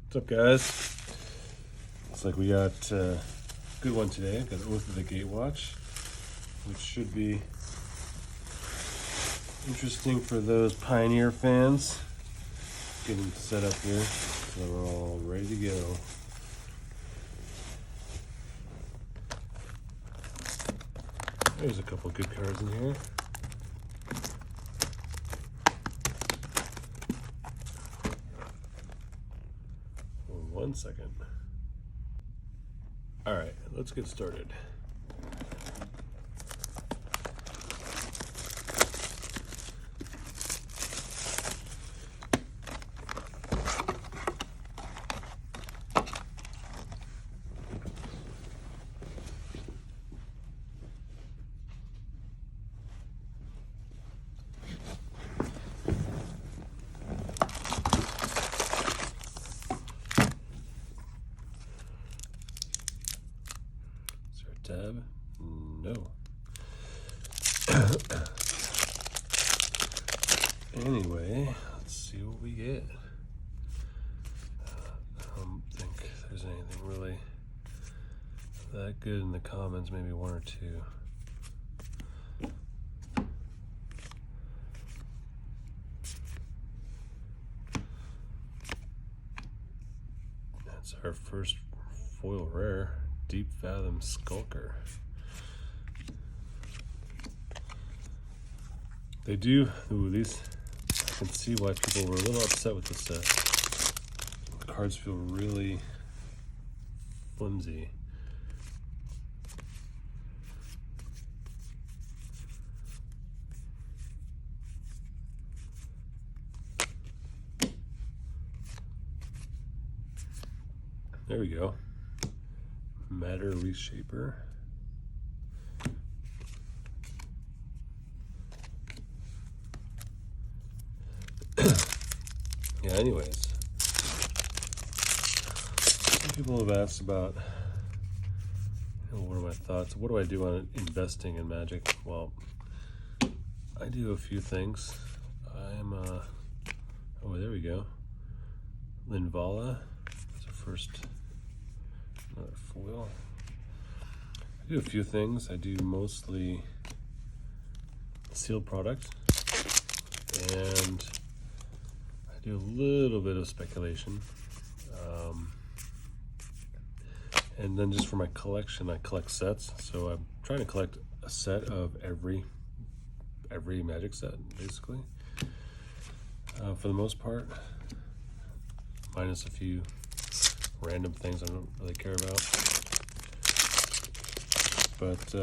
What's up, guys? Looks like we got a good one today. Got Oath of the Gatewatch, which should be interesting for those Pioneer fans. Getting set up here, so we're all ready to go. There's a couple good cards in here. One second. All right, let's get started. Tab? No. Anyway, let's see what we get. I don't think there's anything really that good in the comments, maybe one or two. That's our first foil rare. Deep Fathom Skulker. They do, these, I can see why people were a little upset with this set. The cards feel really flimsy. There we go. Matter Reshaper. Yeah, anyways. Some people have asked about, what are my thoughts? What do I do on investing in Magic? Well, I do a few things. I'm, oh, there we go. Linvala is a first. Another foil. I do a few things. I do mostly sealed product, and I do a little bit of speculation. And then just for my collection, I collect sets. So I'm trying to collect a set of every Magic set, basically. For the most part, minus a few random things I don't really care about, but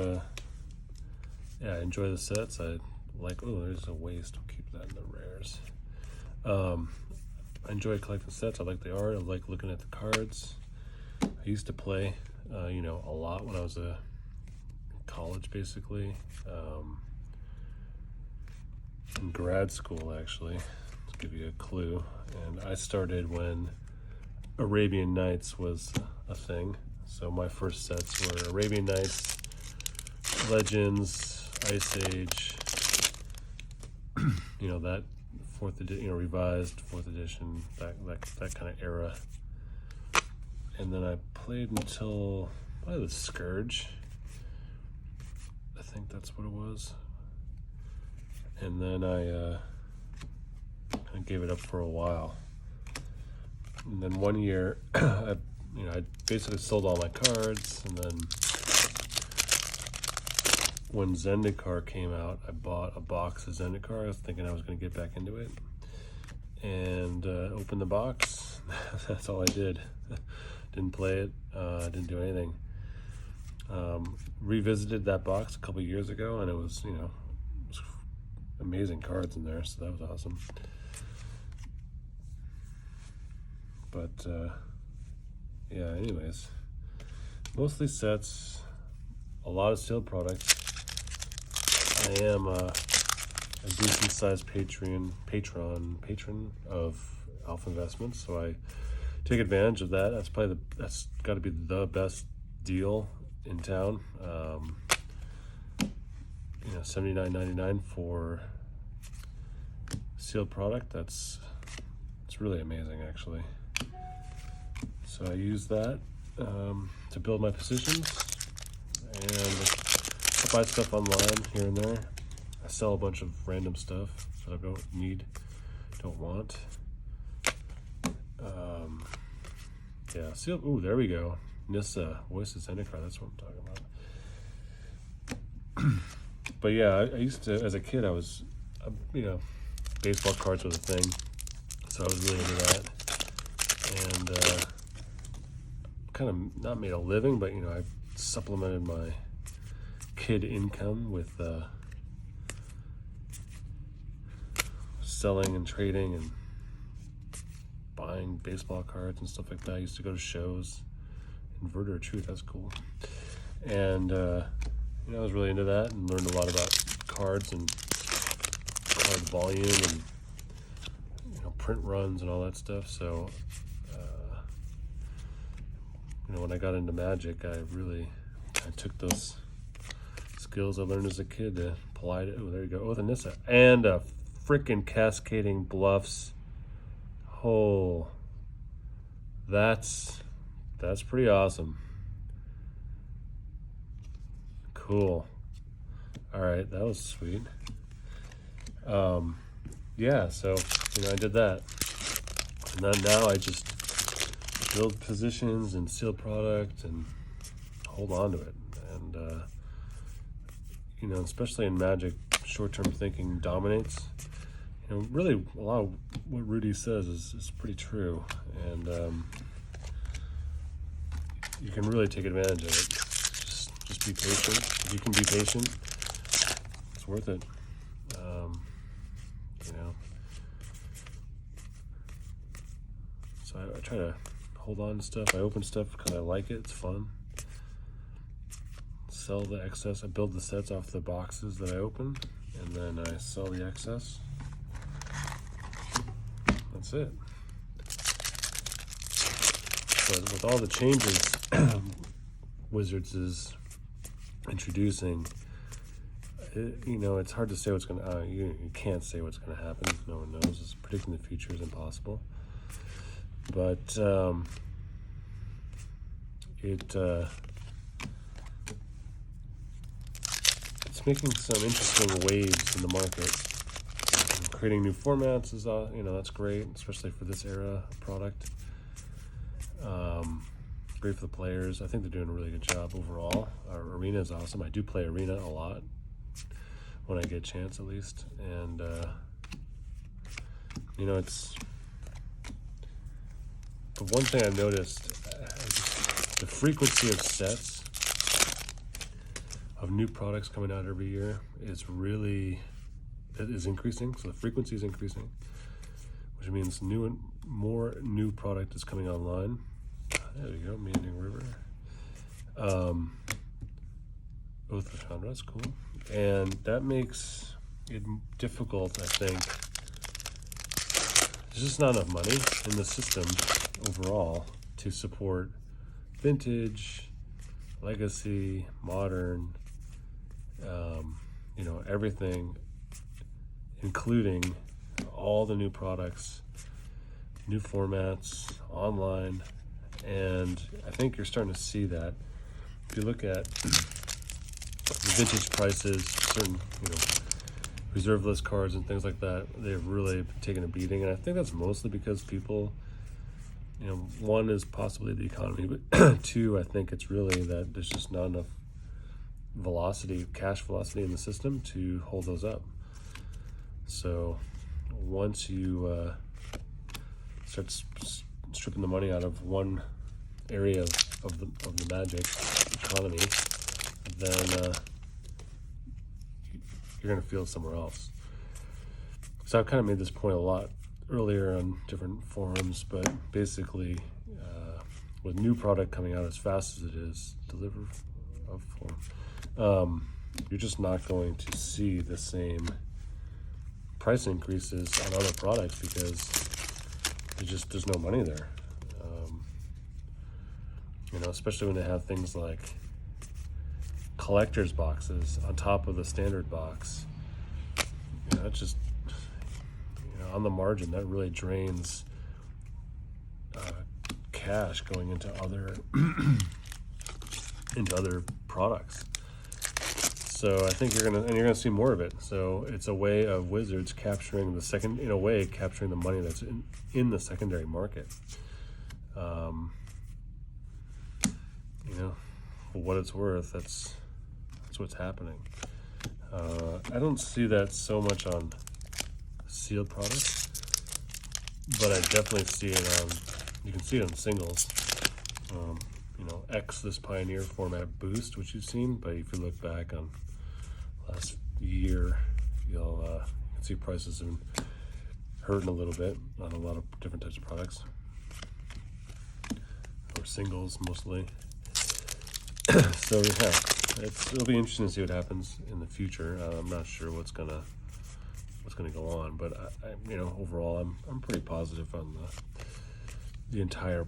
yeah, I enjoy the sets. I like, oh, there's a waste, I'll keep that in the rares. I enjoy collecting sets. I like the art, I like looking at the cards. I used to play a lot when I was in college, basically, in grad school, actually, to give you a clue. And I started when Arabian Nights was a thing. So my first sets were Arabian Nights, Legends, Ice Age, that fourth edition, revised fourth edition, that kind of era. And then I played until probably the Scourge. I think that's what it was. And then I gave it up for a while. And then one year, I basically sold all my cards, and then when Zendikar came out, I bought a box of Zendikar. I was thinking I was going to get back into it, and opened the box. That's all I did. Didn't play it. Didn't do anything. Revisited that box a couple years ago, and it was, amazing cards in there, so that was awesome. But yeah, anyways, mostly sets, a lot of sealed products. I am a decent sized patron of Alpha Investments, so I take advantage of that. That's got to be the best deal in town. $79.99 for sealed product. It's really amazing, actually. So I use that to build my positions, and I buy stuff online here and there. I sell a bunch of random stuff that I don't need, don't want. Yeah, see, ooh, there we go. Nissa, Voices Zendikar, that's what I'm talking about. But yeah, I used to, as a kid, I was, baseball cards was a thing, so I was really into that. And kind of not made a living, but I supplemented my kid income with selling and trading and buying baseball cards and stuff like that. I used to go to shows. Inverter of Truth, that's cool. And I was really into that and learned a lot about cards and card volume and print runs and all that stuff. So when I got into Magic, I took those skills I learned as a kid to apply it. Oh, there you go. Oh, the Nissa. And freaking Cascading Bluffs. Oh, that's pretty awesome. Cool. All right, that was sweet. Yeah, so I did that, and then now I just build positions and seal product and hold on to it. And especially in Magic, short-term thinking dominates. Really a lot of what Rudy says is pretty true, and you can really take advantage of it. Just be patient. If you can be patient, it's worth it. So I try to hold on to stuff. I open stuff because I like it. It's fun. Sell the excess. I build the sets off the boxes that I open, and then I sell the excess. That's it. But with all the changes Wizards is introducing, it's hard to say what's going to, you can't say what's going to happen. No one knows. It's predicting the future is impossible. But it's making some interesting waves in the market. Creating new formats is, that's great, especially for this era of product. Great for the players. I think they're doing a really good job overall. Our arena is awesome. I do play arena a lot when I get a chance, at least. And it's the one thing I've noticed, the frequency of sets of new products coming out every year is increasing. So the frequency is increasing, which means more new product is coming online. There we go, Meandering River. Oath of Chandra, that's cool. And that makes it difficult, I think. There's just not enough money in the system overall to support vintage, legacy, modern, everything, including all the new products, new formats, online. And I think you're starting to see that. If you look at the vintage prices, certain, reserve list cards and things like that, they've really taken a beating. And I think that's mostly because people, one is possibly the economy, but two, I think it's really that there's just not enough cash velocity in the system to hold those up. So once you start stripping the money out of one area of the Magic economy, then you're going to feel it somewhere else. So I've kind of made this point a lot earlier on different forums, but basically with new product coming out as fast as it is delivered of form, you're just not going to see the same price increases on other products because there's no money there. Especially when they have things like collector's boxes on top of the standard box. It's just, on the margin, that really drains cash going into other products. So I think you're gonna see more of it. So it's a way of Wizards capturing capturing the money that's in the secondary market. For what it's worth, that's what's happening. I don't see that so much on sealed products, but I definitely see it on. You can see it on singles. X this Pioneer format boost, which you've seen, but if you look back on last year, you'll see prices have been hurting a little bit on a lot of different types of products, or singles mostly. So yeah, it'll be interesting to see what happens in the future. I'm not sure what's gonna go on, but overall, I'm pretty positive on the entire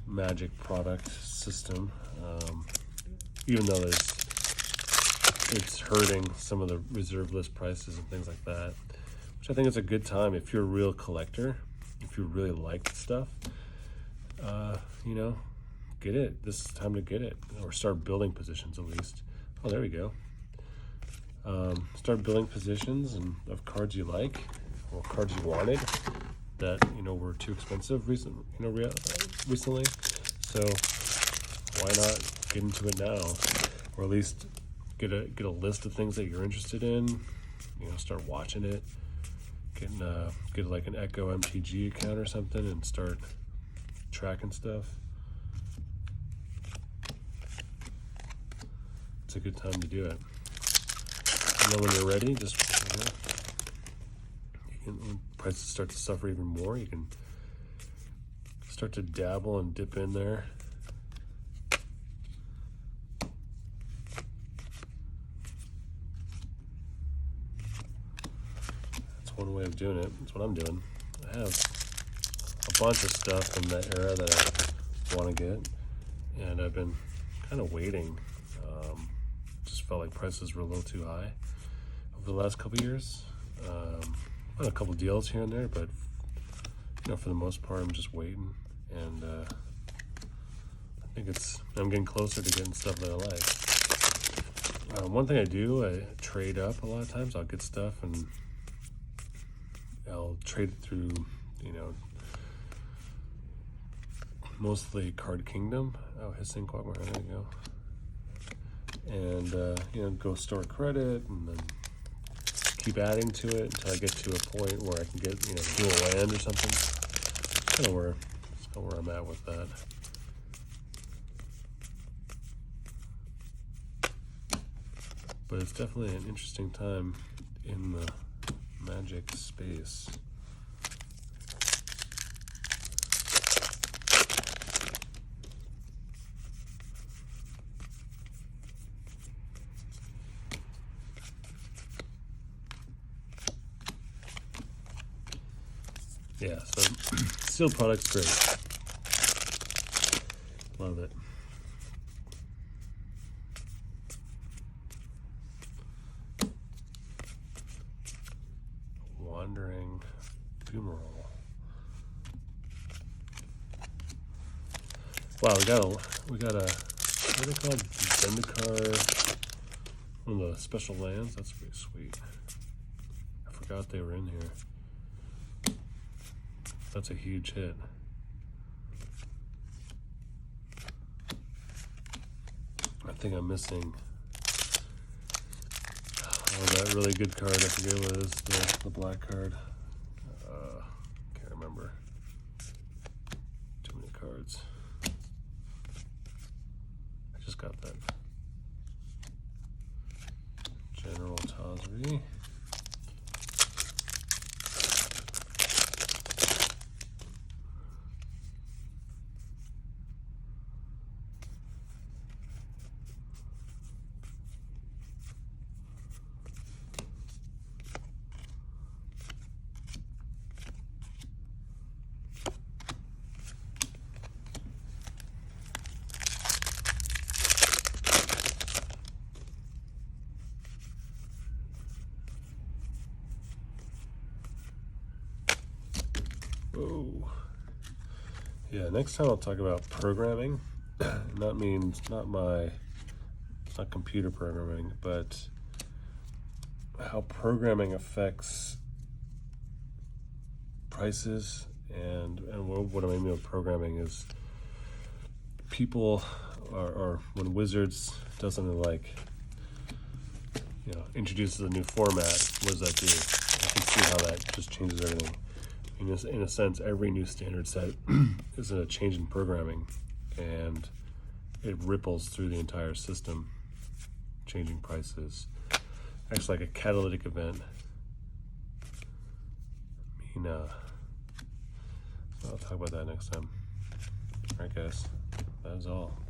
Magic product system, even though it's hurting some of the reserve list prices and things like that, which I think is a good time if you're a real collector, if you really like the stuff, get it. This is time to get it, or start building positions at least. Oh, there we go. Start building positions of cards you like, or cards you wanted that were too expensive recently. So why not get into it now, or at least get a list of things that you're interested in. Start watching it. Get like an Echo MTG account or something and start tracking stuff. It's a good time to do it. And then when you're ready, just when prices start to suffer even more, you can start to dabble and dip in there. That's one way of doing it. That's what I'm doing. I have a bunch of stuff in that era that I want to get, and I've been kind of waiting. Just felt like prices were a little too high over the last couple years. A couple deals here and there, but for the most part, I'm just waiting, and I think I'm getting closer to getting stuff that I like. One thing I trade up a lot of times. I'll get stuff and I'll trade it through, mostly Card Kingdom. Oh, Hissing Quagmire, there you go. And go store credit, and then keep adding to it until I get to a point where I can get dual land or something. That's kind of where I'm at with that. But it's definitely an interesting time in the Magic space. Yeah, so sealed product's great. Love it. Wandering Fumarole. Wow, we got a what are they called? Zendikar, one of the special lands. That's pretty sweet. I forgot they were in here. That's a huge hit. I think I'm missing that really good card. I forget what it is, the black card. Can't remember. Too many cards. I just got that. General Tazri. Yeah, next time I'll talk about programming. Not computer programming, but how programming affects prices. And what I mean by programming is people or when Wizards does something like, introduces a new format, what does that do? I can see how that just changes everything. In a sense, every new standard set is a change in programming, and it ripples through the entire system, changing prices. Acts like a catalytic event. I'll talk about that next time. All right, guys, that is all.